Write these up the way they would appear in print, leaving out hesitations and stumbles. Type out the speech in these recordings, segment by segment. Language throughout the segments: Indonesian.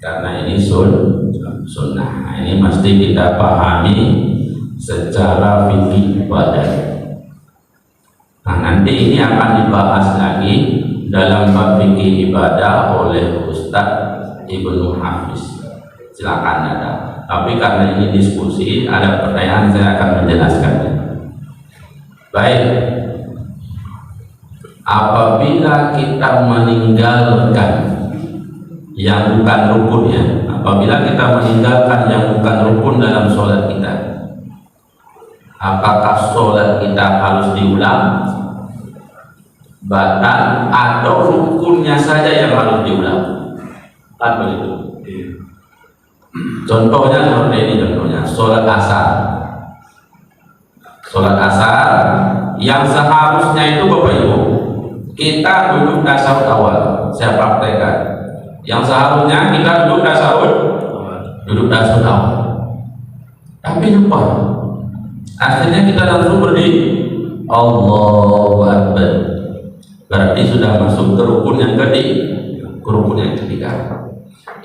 karena ini sunnah. Nah, ini mesti kita pahami secara fikih ibadah. Nah, nanti ini akan dibahas lagi dalam bab fikih ibadah oleh Ustadz Ibnu Hafiz. Silakan ada. Tapi karena ini diskusi, ada pertanyaan, saya akan menjelaskannya. Baik. Apabila kita meninggalkan yang bukan rukun, ya, apabila kita meninggalkan yang bukan rukun dalam sholat kita, apakah sholat kita harus diulang, batal, atau rukunnya saja yang harus diulang? Kan begitu. Contohnya seperti ini, contohnya sholat asar. Sholat asar yang seharusnya itu Bapak Ibu, kita duduk tasawuf awal. Saya praktekkan. Yang seharusnya kita duduk tasawuf awal. Tapi lupa. Akhirnya kita langsung berdiri. Allahu Akbar. Berarti sudah masuk ke rukun yang ketiga.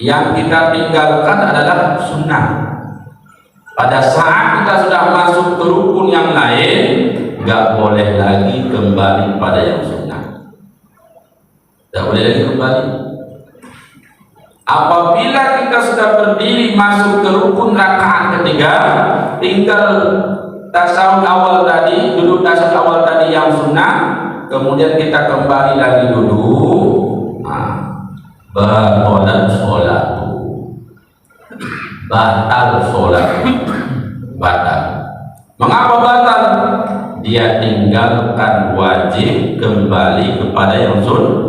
Yang kita tinggalkan adalah sunnah. Pada saat kita sudah masuk ke rukun yang lain, nggak boleh lagi kembali pada yang sunnah. Nggak boleh lagi kembali. Apabila kita sudah berdiri masuk ke rukun rakaat ketiga, tinggal tasawuf awal tadi, duduk tasawuf awal tadi yang sunnah, kemudian kita kembali lagi duduk. Batal sholat, batal. Mengapa batal? Dia tinggalkan wajib kembali kepada yang sunnah.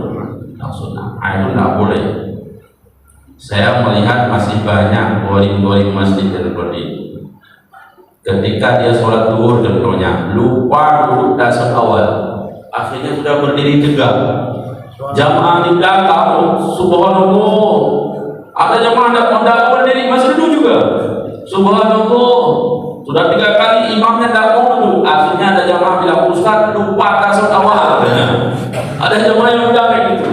Itu tidak boleh. Saya melihat masih banyak boring masjid seperti itu. Ketika dia sholat zuhur contohnya, lupa duduk tasawuf awal, akhirnya sudah berdiri tegak. Jamaah di belakang, subhanallah, ada jamaah tidak berdiri, masih duduk juga. Subhanallah, sudah 3 kali imamnya tidak mau duduk, akhirnya ada jamaah bilang, Ustaz lupa tasawuf awal. Ada jamaah yang bilang kayak gitu.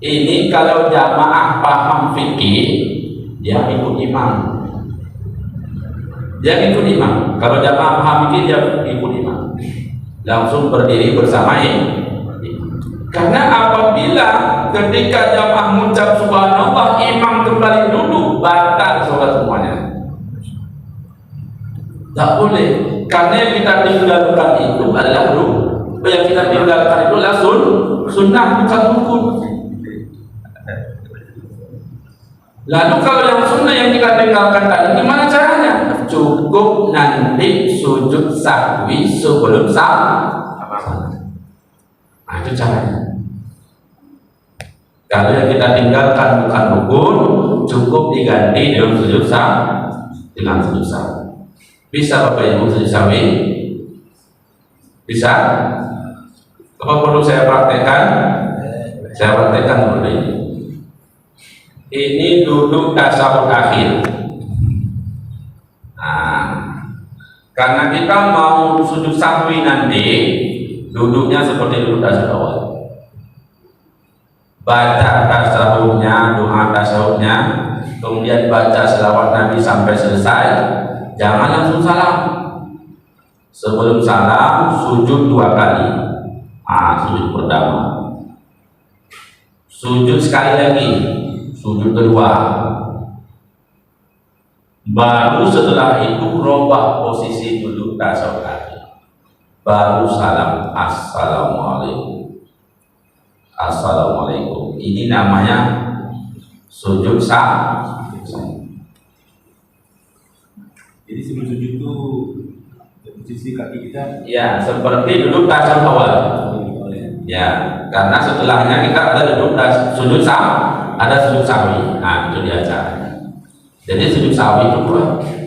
Ini kalau jamaah paham fikih, dia ikut imam. Kalau jamaah paham fikih, dia ikut imam. Langsung berdiri bersama imam. Karena apabila ketika jamaah mengucap subhanallah, imam kembali duduk, batal sholat semuanya. Tak boleh. Karena yang kita tinggalkan itu adalah rukun. Yang kita tinggalkan itu adalah sunnah, bukan rukun. Lalu kalau yang sunnah yang kita tinggalkan tadi, gimana caranya? Cukup nanti sujud sahwi sebelum salam. Nah, itu caranya. Kalau yang kita tinggalkan bukan rukun, cukup diganti dengan sujud sahwi. Bisa Bapak Ibu sujud sahwi? Bisa? Apa perlu saya praktekkan? Saya praktekkan seperti ini. Ini duduk tasawuf akhir. Nah, karena kita mau sujud sahwi nanti, duduknya seperti duduk tasawuf awal. Baca tasawufnya, doa tasawufnya, kemudian baca selawat Nabi sampai selesai. Jangan langsung salam. Sebelum salam, sujud 2 kali. Sujud pertama. Sujud sekali lagi. Sujud kedua. Baru setelah itu rubah posisi duduk tasawuf akhir. Baru salam. Assalamualaikum. Ini namanya sujud sahwi. Jadi sebelum sujud itu posisi kaki kita ya seperti duduk tasawuf awal. Ya, karena setelahnya kita ada duduk sujud sahwi. Nah, itu dia caranya. Jadi sujud sahwi itu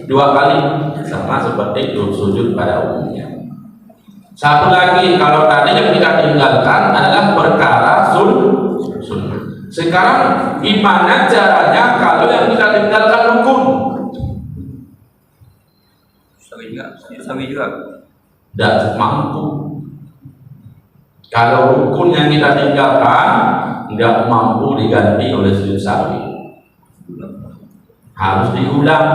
2 kali sama seperti sujud pada umumnya. Satu lagi, kalau tadi yang kita tinggalkan adalah perkara sunnah. Sekarang gimana caranya kalau yang kita tinggalkan rukun? Sahwi juga. Tidak mampu. Kalau rukun yang kita tinggalkan nggak mampu diganti oleh sujud sahwi. Harus diulang,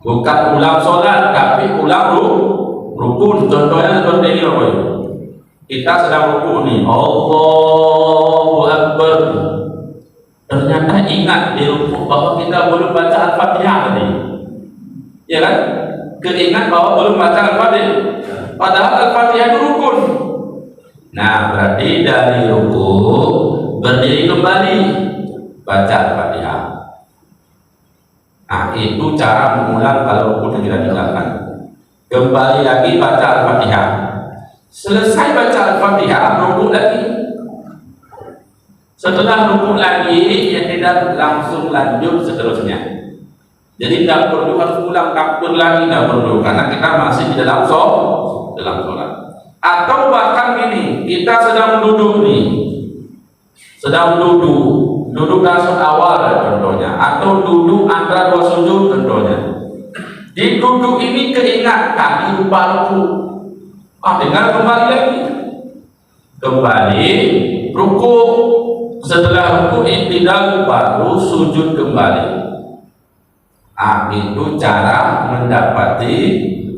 bukan ulang sholat tapi ulang rukun. Contohnya seperti ini Bapak Ibu. Kita sedang rukun nih, Allahu Akbar. Ternyata ingat di rukun bahwa kita belum baca Al-Fatihah tadi, ya kan? Keingat bahwa belum baca Al-Fatihah, padahal Al-Fatihah itu rukun. Nah, berarti dari rukun berdiri kembali, baca Al-Fatihah. Nah, itu cara mengulang kalau rukun yang kita tinggalkan. Kembali lagi baca Al-Fatihah. Selesai baca Al-Fatihah, rukun lagi. Setelah rukun lagi, ya tidak langsung lanjut seterusnya. Jadi tidak perlu harus ulang takbir lagi, tidak perlu, karena kita masih di dalam sholat. Atau bahkan gini, kita sedang duduk nih, sedang duduk tasawuf awal contohnya, atau duduk antara dua sujud contohnya. Di duduk ini keingat tadi lupa ruku, tinggal kembali lagi, ruku. Setelah ruku i'tidal baru sujud kembali. Itu cara mendapati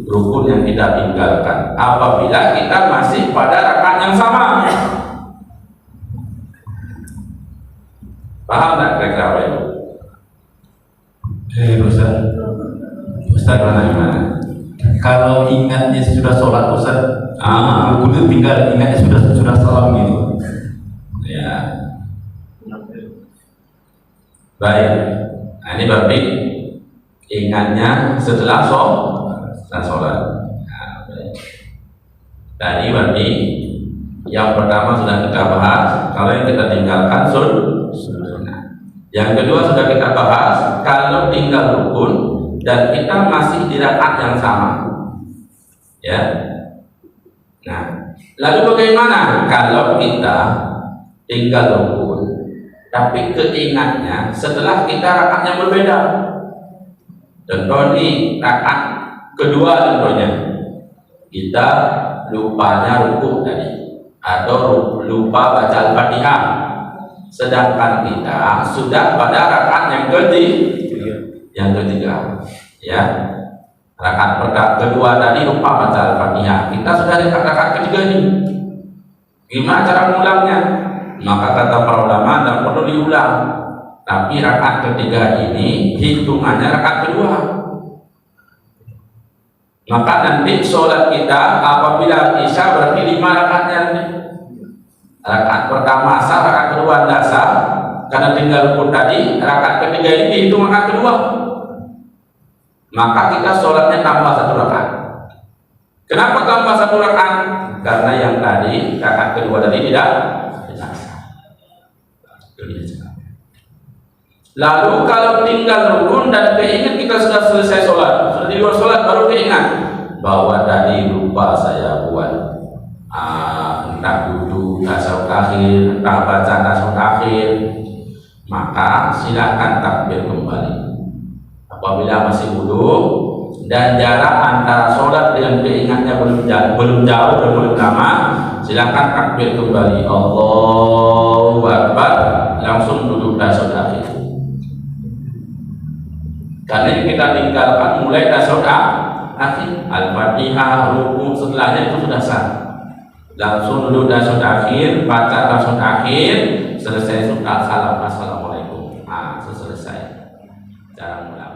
rukun yang kita tinggalkan apabila kita masih pada rakaat yang sama. Paham nggak kira-kira apa itu? Ustaz gimana? Kalau ingatnya sudah sholat Ustaz, rukun itu tinggal ingatnya sudah salam gitu. Ya. Baik. Nah, ini berarti ingatnya setelah sholat. Nah, tadi berarti yang pertama sudah kita bahas, kalau yang kita tinggalkan sunnah. Yang kedua sudah kita bahas, kalau tinggal rukun dan kita masih di rakaat yang sama, ya. Nah, lalu bagaimana kalau kita tinggal rukun tapi keingatnya setelah kita rakaat yang berbeda? Contoh di rakaat kedua contohnya kita lupanya rukuk tadi atau lupa baca Al-Fatihah, sedangkan kita sudah pada rakaat yang ketiga, ya. Rakaat kedua tadi lupa baca Al-Fatihah, kita sudah di rakaat ketiga ini. Gimana cara mengulangnya? Maka kata para ulama tidak perlu diulang, tapi rakaat ketiga ini hitungannya rakaat kedua. Maka nanti sholat kita apabila isya berarti 5 rakaatnya. Rakaat pertama sah, rakaat kedua tidak sah, karena tinggal rukun tadi. Rakaat ketiga ini dihitung rakaat kedua. Maka kita sholatnya tambah 1 rakaat. Kenapa tambah 1 rakaat? Karena yang tadi rakaat kedua tadi tidak sah. Lalu kalau tinggal rukun dan keingat kita sudah selesai sholat, sudah di luar sholat baru keingat bahwa tadi lupa saya buat entah duduk tasawuf akhir, entah baca tasawuf akhir, maka silakan takbir kembali. Apabila masih duduk dan jarak antara sholat dengan keingatnya belum jauh dan belum lama, silakan takbir kembali, Allahu Akbar, langsung duduk tasawuf akhir. Karena yang kita tinggalkan mulai tasawuf akhir, Al-Fatihah, ruku, setelahnya itu sudah sah. Langsung duduk tasawuf akhir, baca tasawuf akhir, selesai sudah salam assalamualaikum. Selesai cara mulai.